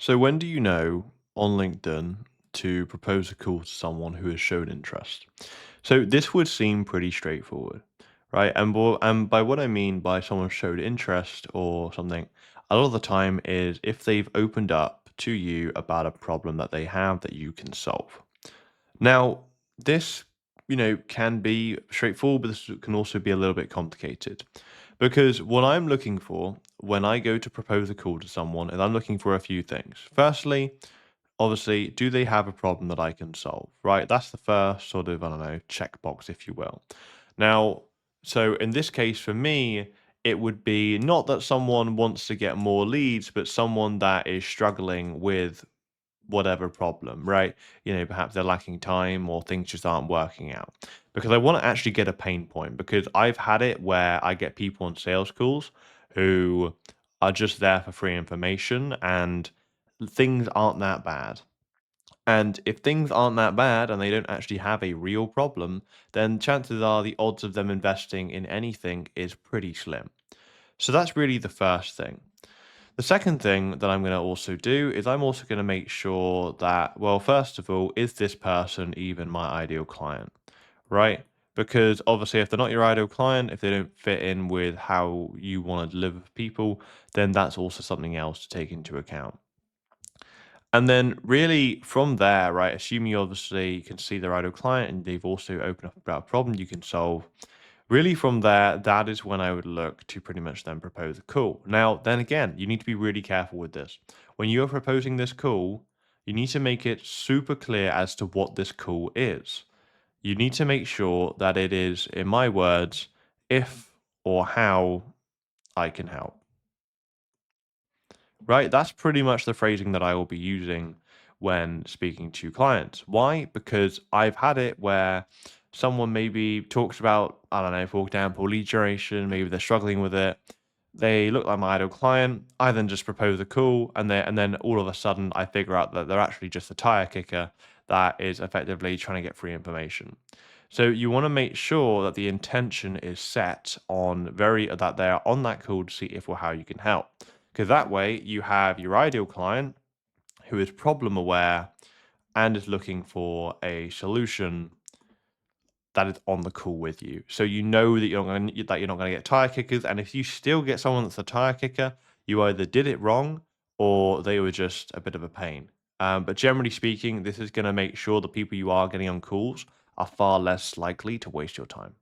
So when do you know on LinkedIn to propose a call to someone who has shown interest? So this would seem pretty straightforward, right? And by what I mean by someone showed interest or something, a lot of the time is if they've opened up to you about a problem that they have that you can solve. Now, this, can be straightforward, but this can also be a little bit complicated. Because what I'm looking for when I go to propose a call to someone is I'm looking for a few things. Firstly, obviously, do they have a problem that I can solve? Right? That's the first sort of, I don't know, checkbox, if you will. Now, so in this case, for me, it would be not that someone wants to get more leads, but someone that is struggling with whatever problem, right? Perhaps they're lacking time or things just aren't working out. Because I want to actually get a pain point because I've had it where I get people on sales calls who are just there for free information and things aren't that bad. And if things aren't that bad and they don't actually have a real problem, then chances are the odds of them investing in anything is pretty slim. So that's really the first thing. The second thing that I'm going to also do is I'm also going to make sure that, well, first of all, is this person even my ideal client, right? Because obviously, if they're not your ideal client, if they don't fit in with how you want to live with people, then that's also something else to take into account. And then, really, from there, right, assuming you obviously can see their ideal client and they've also opened up about a problem you can solve, really, from there, that is when I would look to pretty much then propose a call. Now, then again, you need to be really careful with this. When you are proposing this call, you need to make it super clear as to what this call is. You need to make sure that it is, in my words, if or how I can help. Right? That's pretty much the phrasing that I will be using when speaking to clients. Why? Because I've had it where someone maybe talks about, I don't know, for example, lead generation, maybe they're struggling with it. They look like my ideal client. I then just propose a call, and then all of a sudden I figure out that they're actually just a tire kicker that is effectively trying to get free information. So you want to make sure that the intention is set on very that they're on that call to see if or how you can help. Because that way you have your ideal client who is problem aware and is looking for a solution that is on the call with you. So you know that you're not going to get tire kickers. And if you still get someone that's a tire kicker, you either did it wrong or they were just a bit of a pain. But generally speaking, this is going to make sure the people you are getting on calls are far less likely to waste your time.